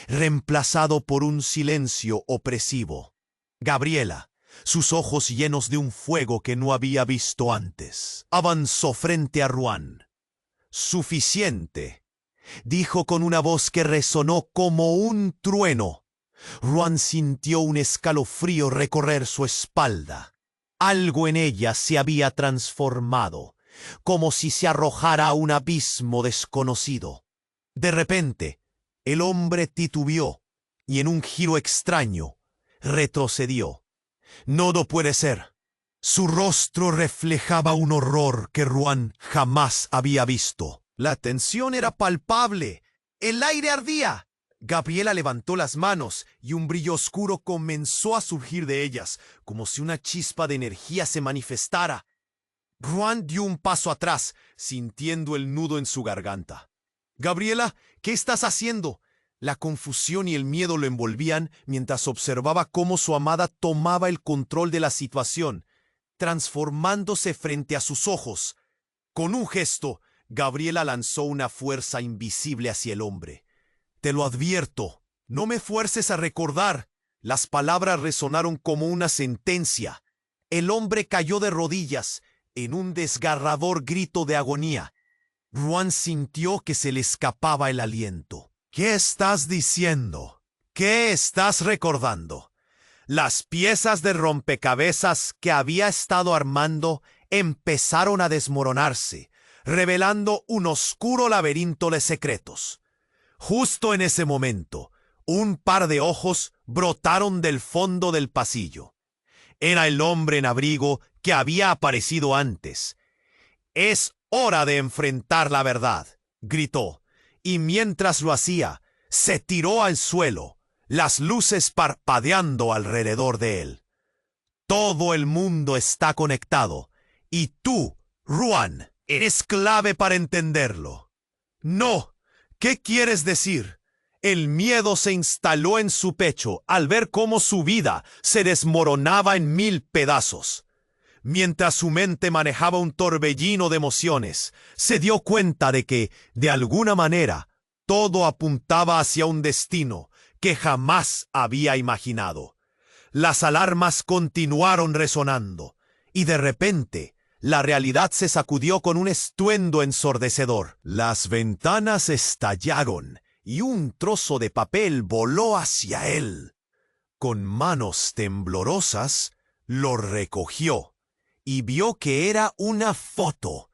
reemplazado por un silencio opresivo. Gabriela, sus ojos llenos de un fuego que no había visto antes, avanzó frente a Ruan. «Suficiente», dijo con una voz que resonó como un trueno. Ruan sintió un escalofrío recorrer su espalda. Algo en ella se había transformado, como si se arrojara a un abismo desconocido. De repente, el hombre titubeó y en un giro extraño retrocedió. «No puede ser». Su rostro reflejaba un horror que Ruan jamás había visto. La tensión era palpable. El aire ardía. Gabriela levantó las manos y un brillo oscuro comenzó a surgir de ellas, como si una chispa de energía se manifestara. Ruan dio un paso atrás, sintiendo el nudo en su garganta. «Gabriela, ¿qué estás haciendo?». La confusión y el miedo lo envolvían mientras observaba cómo su amada tomaba el control de la situación, transformándose frente a sus ojos. Con un gesto, Gabriela lanzó una fuerza invisible hacia el hombre. «Te lo advierto, no me fuerces a recordar». Las palabras resonaron como una sentencia. El hombre cayó de rodillas en un desgarrador grito de agonía. Ruan sintió que se le escapaba el aliento. «¿Qué estás diciendo? ¿Qué estás recordando?». Las piezas de rompecabezas que había estado armando empezaron a desmoronarse, revelando un oscuro laberinto de secretos. Justo en ese momento, un par de ojos brotaron del fondo del pasillo. Era el hombre en abrigo que había aparecido antes. «Es hora de enfrentar la verdad», gritó, y mientras lo hacía, se tiró al suelo, las luces parpadeando alrededor de él. «Todo el mundo está conectado, y tú, Ruan, eres clave para entenderlo». «No, ¿qué quieres decir?». El miedo se instaló en su pecho al ver cómo su vida se desmoronaba en 1000 pedazos. Mientras su mente manejaba un torbellino de emociones, se dio cuenta de que, de alguna manera, todo apuntaba hacia un destino que jamás había imaginado. Las alarmas continuaron resonando, y de repente, la realidad se sacudió con un estruendo ensordecedor. Las ventanas estallaron, y un trozo de papel voló hacia él. Con manos temblorosas, lo recogió, y vio que era una foto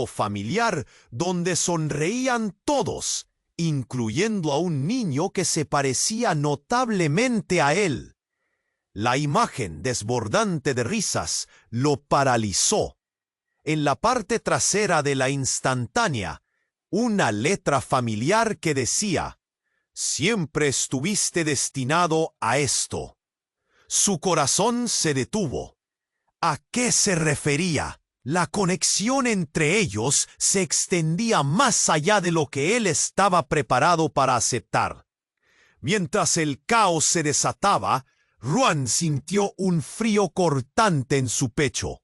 familiar donde sonreían todos, incluyendo a un niño que se parecía notablemente a él. La imagen desbordante de risas lo paralizó. En la parte trasera de la instantánea, una letra familiar que decía: «Siempre estuviste destinado a esto». Su corazón se detuvo. ¿A qué se refería? La conexión entre ellos se extendía más allá de lo que él estaba preparado para aceptar. Mientras el caos se desataba, Ruan sintió un frío cortante en su pecho.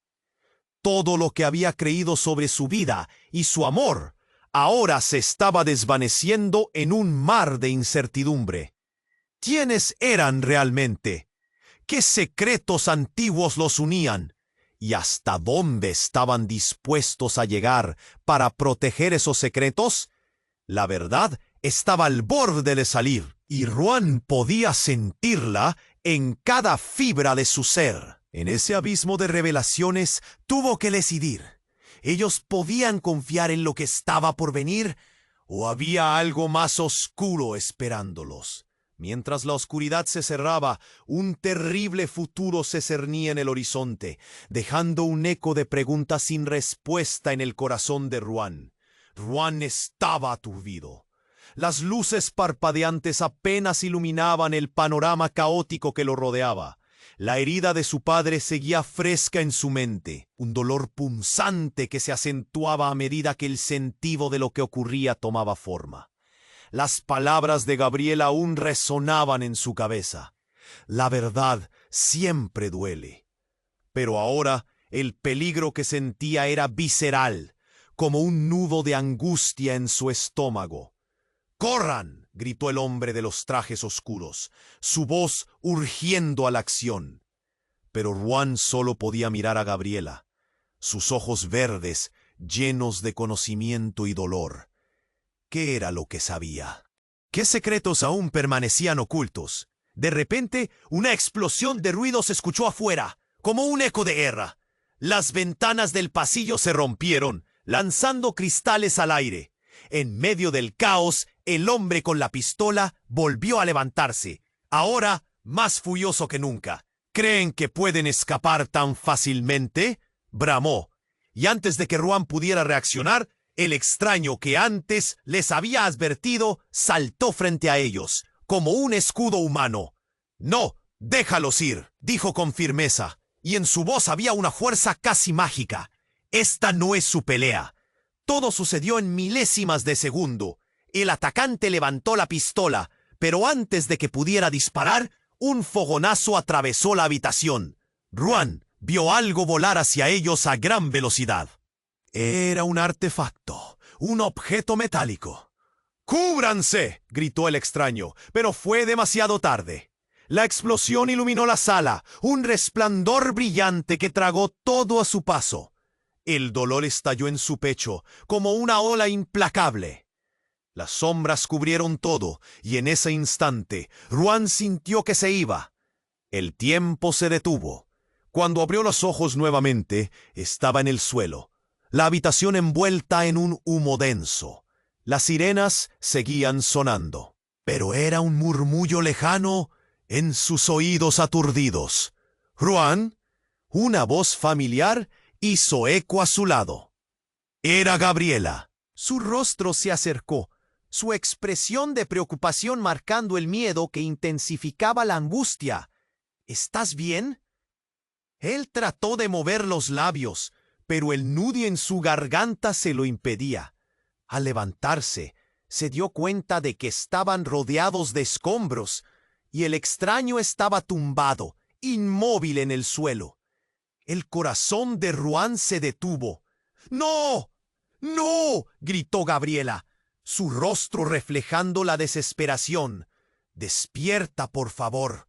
Todo lo que había creído sobre su vida y su amor ahora se estaba desvaneciendo en un mar de incertidumbre. ¿Quiénes eran realmente? ¿Qué secretos antiguos los unían? ¿Y hasta dónde estaban dispuestos a llegar para proteger esos secretos? La verdad estaba al borde de salir, y Ruan podía sentirla en cada fibra de su ser. En ese abismo de revelaciones tuvo que decidir. ¿Ellos podían confiar en lo que estaba por venir, o había algo más oscuro esperándolos? Mientras la oscuridad se cerraba, un terrible futuro se cernía en el horizonte, dejando un eco de preguntas sin respuesta en el corazón de Ruan. Ruan estaba aturdido. Las luces parpadeantes apenas iluminaban el panorama caótico que lo rodeaba. La herida de su padre seguía fresca en su mente, un dolor punzante que se acentuaba a medida que el sentido de lo que ocurría tomaba forma. Las palabras de Gabriel aún resonaban en su cabeza. La verdad siempre duele. Pero ahora el peligro que sentía era visceral, como un nudo de angustia en su estómago. «¡Corran!», gritó el hombre de los trajes oscuros, su voz urgiendo a la acción. Pero Ruan solo podía mirar a Gabriela, sus ojos verdes llenos de conocimiento y dolor. ¿Qué era lo que sabía? ¿Qué secretos aún permanecían ocultos? De repente, una explosión de ruido se escuchó afuera, como un eco de guerra. Las ventanas del pasillo se rompieron, lanzando cristales al aire. En medio del caos, el hombre con la pistola volvió a levantarse, ahora más furioso que nunca. «¿Creen que pueden escapar tan fácilmente?», bramó, y antes de que Ruan pudiera reaccionar, el extraño que antes les había advertido saltó frente a ellos, como un escudo humano. «No, déjalos ir», dijo con firmeza, y en su voz había una fuerza casi mágica. «Esta no es su pelea». Todo sucedió en milésimas de segundo. El atacante levantó la pistola, pero antes de que pudiera disparar, un fogonazo atravesó la habitación. Ruan vio algo volar hacia ellos a gran velocidad. Era un artefacto, un objeto metálico. «¡Cúbranse!», gritó el extraño, pero fue demasiado tarde. La explosión iluminó la sala, un resplandor brillante que tragó todo a su paso. El dolor estalló en su pecho, como una ola implacable. Las sombras cubrieron todo, y en ese instante, Ruan sintió que se iba. El tiempo se detuvo. Cuando abrió los ojos nuevamente, estaba en el suelo, la habitación envuelta en un humo denso. Las sirenas seguían sonando, pero era un murmullo lejano en sus oídos aturdidos. «Ruan», una voz familiar hizo eco a su lado. Era Gabriela. Su rostro se acercó, su expresión de preocupación marcando el miedo que intensificaba la angustia. «¿Estás bien?» Él trató de mover los labios, pero el nudo en su garganta se lo impedía. Al levantarse, se dio cuenta de que estaban rodeados de escombros, y el extraño estaba tumbado, inmóvil en el suelo. El corazón de Ruan se detuvo. «¡No! ¡No!», gritó Gabriela, su rostro reflejando la desesperación. «Despierta, por favor».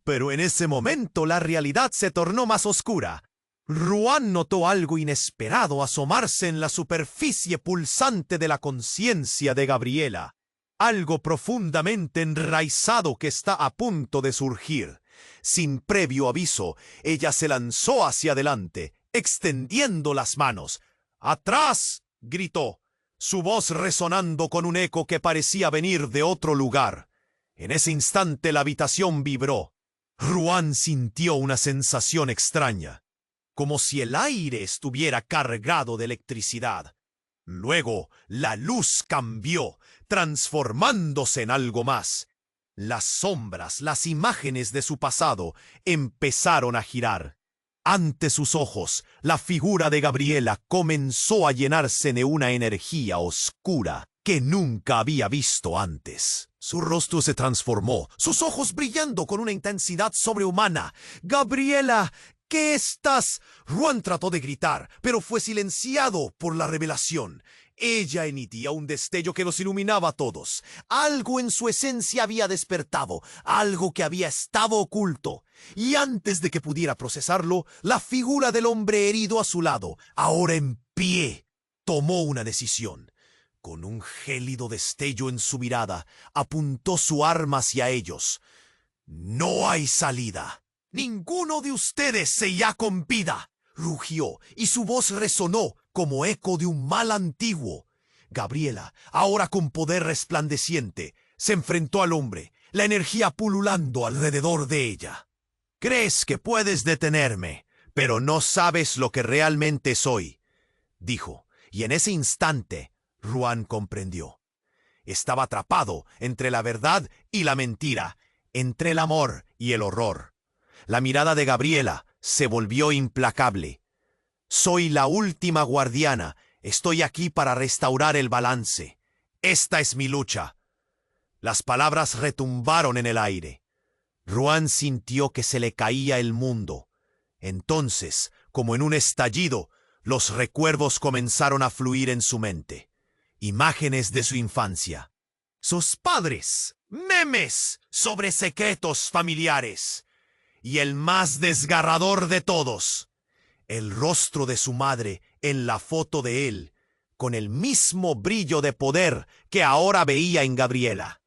Pero en ese momento la realidad se tornó más oscura. Ruan notó algo inesperado asomarse en la superficie pulsante de la conciencia de Gabriela. Algo profundamente enraizado que está a punto de surgir. Sin previo aviso, ella se lanzó hacia adelante, extendiendo las manos. «¡Atrás!», gritó, su voz resonando con un eco que parecía venir de otro lugar. En ese instante la habitación vibró. Ruan sintió una sensación extraña, como si el aire estuviera cargado de electricidad. Luego la luz cambió, transformándose en algo más. Las sombras, las imágenes de su pasado, empezaron a girar. Ante sus ojos, la figura de Gabriela comenzó a llenarse de una energía oscura que nunca había visto antes. Su rostro se transformó, sus ojos brillando con una intensidad sobrehumana. «¡Gabriela! ¿Qué estás?» Ruan trató de gritar, pero fue silenciado por la revelación. Ella emitía un destello que los iluminaba a todos. Algo en su esencia había despertado, algo que había estado oculto. Y antes de que pudiera procesarlo, la figura del hombre herido a su lado, ahora en pie, tomó una decisión. Con un gélido destello en su mirada, apuntó su arma hacia ellos. «No hay salida. Ninguno de ustedes se irá con vida», rugió, y su voz resonó como eco de un mal antiguo. Gabriela, ahora con poder resplandeciente, se enfrentó al hombre, la energía pululando alrededor de ella. «Crees que puedes detenerme, pero no sabes lo que realmente soy», dijo, y en ese instante Ruan comprendió. Estaba atrapado entre la verdad y la mentira, entre el amor y el horror. La mirada de Gabriela se volvió implacable. «Soy la última guardiana. Estoy aquí para restaurar el balance. Esta es mi lucha». Las palabras retumbaron en el aire. Ruan sintió que se le caía el mundo. Entonces, como en un estallido, los recuerdos comenzaron a fluir en su mente. Imágenes de su infancia. Sus padres. Memes sobre secretos familiares. Y el más desgarrador de todos, el rostro de su madre en la foto de él, con el mismo brillo de poder que ahora veía en Gabriela.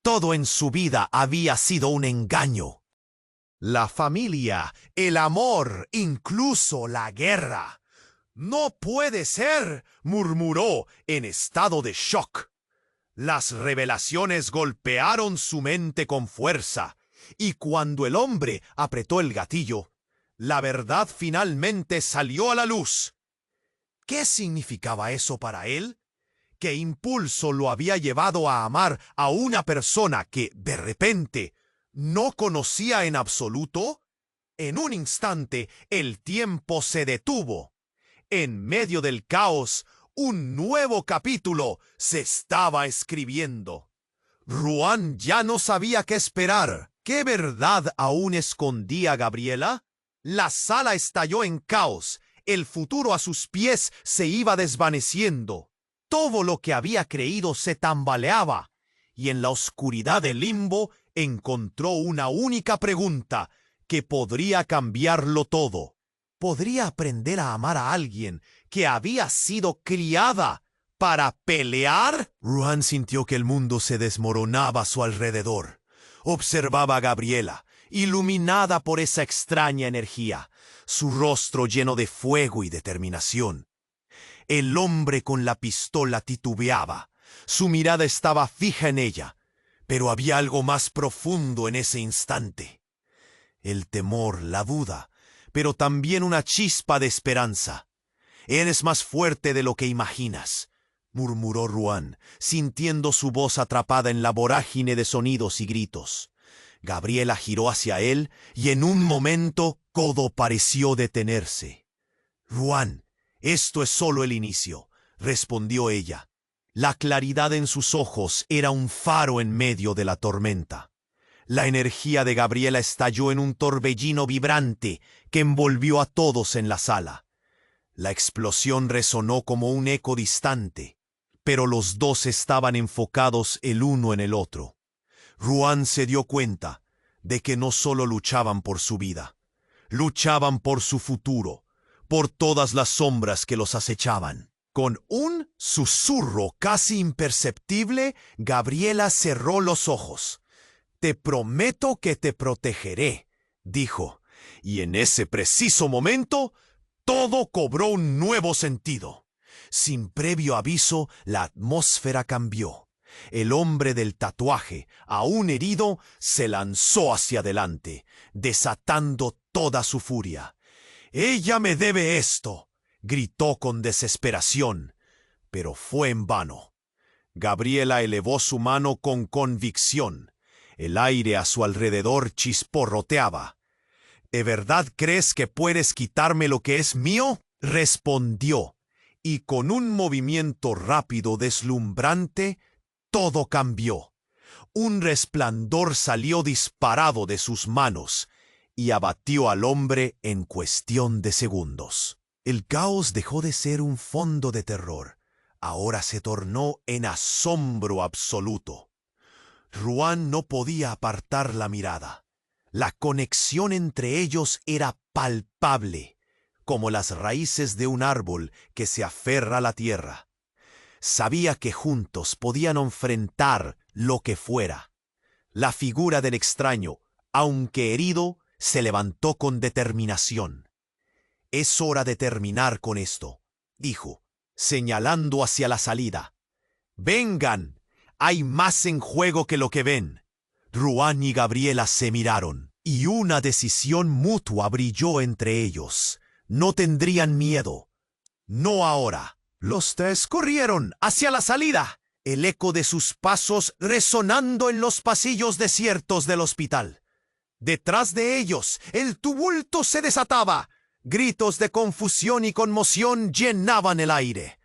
Todo en su vida había sido un engaño. La familia, el amor, incluso la guerra. «No puede ser», murmuró en estado de shock. Las revelaciones golpearon su mente con fuerza, y cuando el hombre apretó el gatillo, la verdad finalmente salió a la luz. ¿Qué significaba eso para él? ¿Qué impulso lo había llevado a amar a una persona que, de repente, no conocía en absoluto? En un instante, el tiempo se detuvo. En medio del caos, un nuevo capítulo se estaba escribiendo. Ruan ya no sabía qué esperar. ¿Qué verdad aún escondía Gabriela? La sala estalló en caos. El futuro a sus pies se iba desvaneciendo. Todo lo que había creído se tambaleaba. Y en la oscuridad del limbo encontró una única pregunta que podría cambiarlo todo. ¿Podría aprender a amar a alguien que había sido criada para pelear? Ruan sintió que el mundo se desmoronaba a su alrededor. Observaba a Gabriela, iluminada por esa extraña energía, su rostro lleno de fuego y determinación. El hombre con la pistola titubeaba. Su mirada estaba fija en ella, pero había algo más profundo en ese instante. El temor, la duda, pero también una chispa de esperanza. «Eres más fuerte de lo que imaginas», murmuró Ruan, sintiendo su voz atrapada en la vorágine de sonidos y gritos. Gabriela giró hacia él y en un momento todo pareció detenerse. «Ruan, esto es solo el inicio», respondió ella. La claridad en sus ojos era un faro en medio de la tormenta. La energía de Gabriela estalló en un torbellino vibrante que envolvió a todos en la sala. La explosión resonó como un eco distante, pero los dos estaban enfocados el uno en el otro. Ruan se dio cuenta de que no solo luchaban por su vida, luchaban por su futuro, por todas las sombras que los acechaban. Con un susurro casi imperceptible, Gabriela cerró los ojos. «Te prometo que te protegeré», dijo, y en ese preciso momento, todo cobró un nuevo sentido. Sin previo aviso, la atmósfera cambió. El hombre del tatuaje, aún herido, se lanzó hacia adelante, desatando toda su furia. «Ella me debe esto», gritó con desesperación, pero fue en vano. Gabriela elevó su mano con convicción. El aire a su alrededor chisporroteaba. «¿De verdad crees que puedes quitarme lo que es mío?», respondió, y con un movimiento rápido deslumbrante, todo cambió. Un resplandor salió disparado de sus manos y abatió al hombre en cuestión de segundos. El caos dejó de ser un fondo de terror. Ahora se tornó en asombro absoluto. Ruan no podía apartar la mirada. La conexión entre ellos era palpable, como las raíces de un árbol que se aferra a la tierra. Sabía que juntos podían enfrentar lo que fuera. La figura del extraño, aunque herido, se levantó con determinación. «Es hora de terminar con esto», dijo, señalando hacia la salida. «Vengan, hay más en juego que lo que ven». Ruan y Gabriela se miraron, y una decisión mutua brilló entre ellos. No tendrían miedo. No ahora. Los tres corrieron hacia la salida, el eco de sus pasos resonando en los pasillos desiertos del hospital. Detrás de ellos, el tumulto se desataba. Gritos de confusión y conmoción llenaban el aire.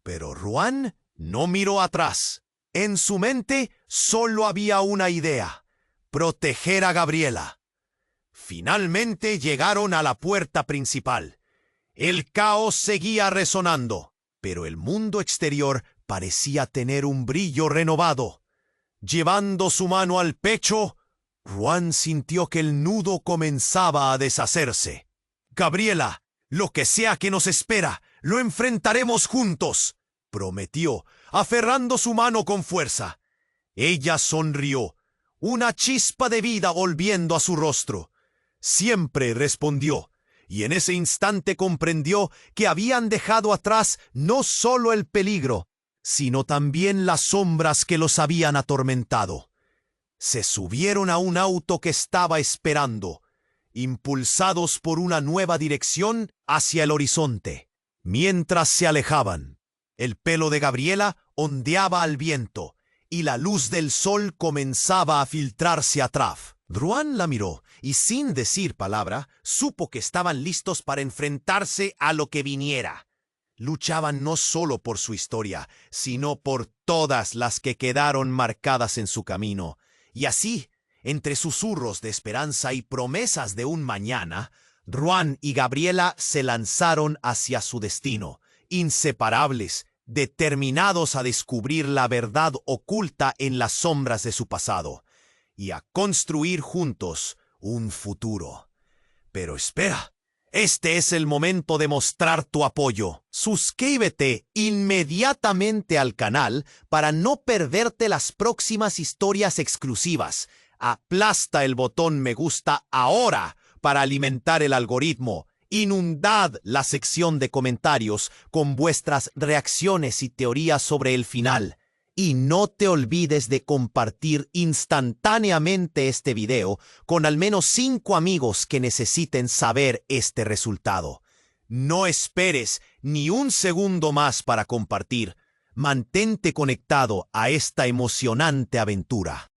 Pero Ruan no miró atrás. En su mente solo había una idea: proteger a Gabriela. Finalmente llegaron a la puerta principal. El caos seguía resonando, pero el mundo exterior parecía tener un brillo renovado. Llevando su mano al pecho, Ruan sintió que el nudo comenzaba a deshacerse. «Gabriela, lo que sea que nos espera, lo enfrentaremos juntos», prometió, aferrando su mano con fuerza. Ella sonrió, una chispa de vida volviendo a su rostro. «Siempre», respondió, y en ese instante comprendió que habían dejado atrás no solo el peligro, sino también las sombras que los habían atormentado. Se subieron a un auto que estaba esperando, impulsados por una nueva dirección hacia el horizonte. Mientras se alejaban, el pelo de Gabriela ondeaba al viento y la luz del sol comenzaba a filtrarse atrás. Ruan la miró y, sin decir palabra, supo que estaban listos para enfrentarse a lo que viniera. Luchaban no solo por su historia, sino por todas las que quedaron marcadas en su camino. Y así, entre susurros de esperanza y promesas de un mañana, Ruan y Gabriela se lanzaron hacia su destino, inseparables, determinados a descubrir la verdad oculta en las sombras de su pasado y a construir juntos un futuro. Pero espera, este es el momento de mostrar tu apoyo. Suscríbete inmediatamente al canal para no perderte las próximas historias exclusivas. Aplasta el botón me gusta ahora para alimentar el algoritmo. Inundad la sección de comentarios con vuestras reacciones y teorías sobre el final. Y no te olvides de compartir instantáneamente este video con al menos 5 amigos que necesiten saber este resultado. No esperes ni un segundo más para compartir. Mantente conectado a esta emocionante aventura.